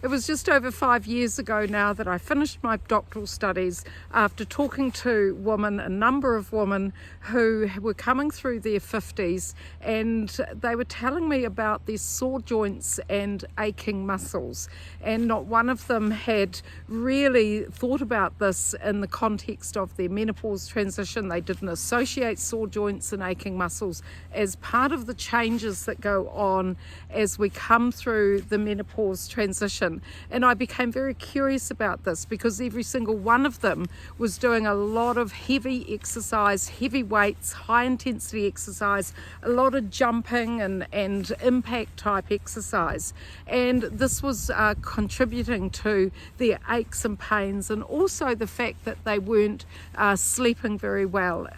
It was just over 5 years ago now that I finished my doctoral studies after talking to a number of women who were coming through their 50s, and they were telling me about their sore joints and aching muscles, and not one of them had really thought about this in the context of their menopause transition. They didn't associate sore joints and aching muscles as part of the changes that go on as we come through the menopause transition. And I became very curious about this because every single one of them was doing a lot of heavy exercise, heavy weights, high intensity exercise, a lot of jumping and impact type exercise. And this was contributing to their aches and pains, and also the fact that they weren't sleeping very well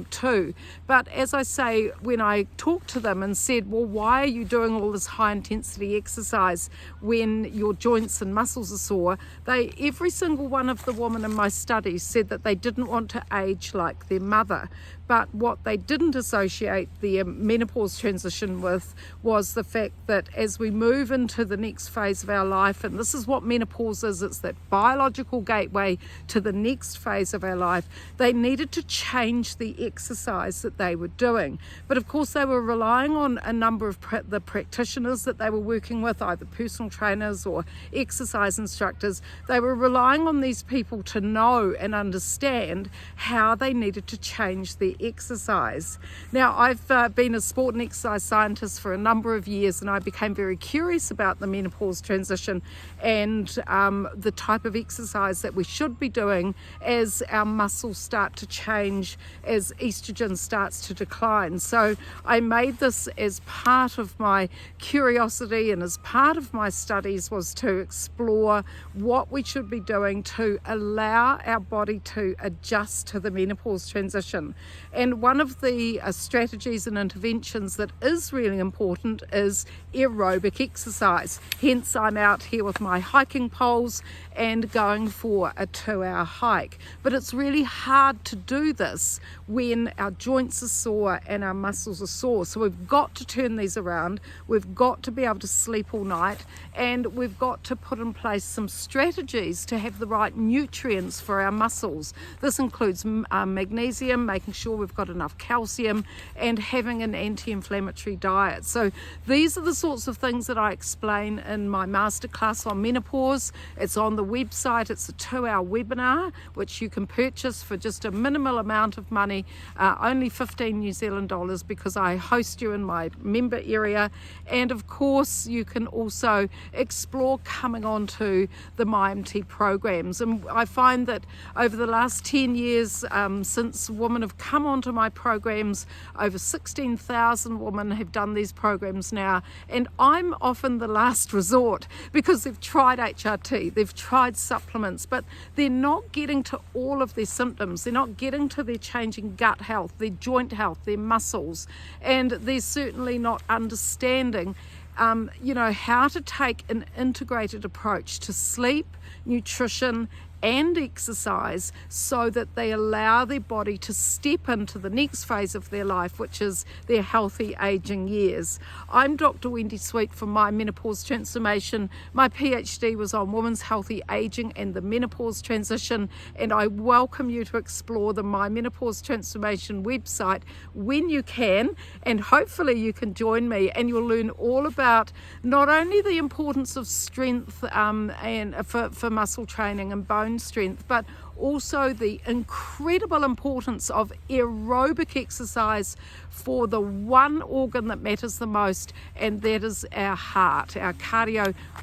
too. But as I say, when I talked to them and said, well, why are you doing all this high intensity exercise when your joints and muscles are sore, every single one of the women in my study said that they didn't want to age like their mother. But what they didn't associate the menopause transition with was the fact that as we move into the next phase of our life, and this is what menopause is, it's that biological gateway to the next phase of our life, they needed to change the exercise that they were doing. But of course they were relying on a number of the practitioners that they were working with, either personal trainers or exercise instructors. They were relying on these people to know and understand how they needed to change their exercise. Now, I've been a sport and exercise scientist for a number of years, and I became very curious about the menopause transition and the type of exercise that we should be doing as our muscles start to change, as estrogen starts to decline. So I made this as part of my curiosity and as part of my studies, was to explore what we should be doing to allow our body to adjust to the menopause transition. And one of the strategies and interventions that is really important is aerobic exercise. Hence, I'm out here with my hiking poles and going for a 2-hour hike. But it's really hard to do this when our joints are sore and our muscles are sore. So we've got to turn these around. We've got to be able to sleep all night, and we've got to put in place some strategies to have the right nutrients for our muscles. This includes magnesium, making sure we've got enough calcium, and having an anti-inflammatory diet. So these are the sorts of things that I explain in my masterclass on menopause. It's on the website. It's a 2-hour webinar which you can purchase for just a minimal amount of money, only 15 New Zealand dollars, because I host you in my member area. And of course you can also explore coming on to the MyMT programs. And I find that over the last 10 years since women have come onto my programs, over 16,000 women have done these programs now, and I'm often the last resort because they've tried HRT, they've tried supplements, but they're not getting to all of their symptoms. They're not getting to their changing gut health, their joint health, their muscles, and they're certainly not understanding how to take an integrated approach to sleep, nutrition, and exercise, so that they allow their body to step into the next phase of their life, which is their healthy aging years. I'm Dr. Wendy Sweet from My Menopause Transformation. My PhD was on women's healthy aging and the menopause transition, and I welcome you to explore the My Menopause Transformation website when you can, and hopefully you can join me and you'll learn all about not only the importance of strength and for muscle training and bone strength, but also the incredible importance of aerobic exercise for the one organ that matters the most, and that is our heart, our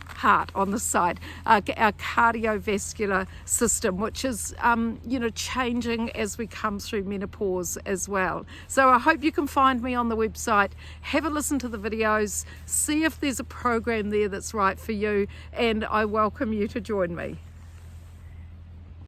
heart on the side, our cardiovascular system, which is changing as we come through menopause as well. So I hope you can find me on the website, have a listen to the videos, see if there's a program there that's right for you, and I welcome you to join me.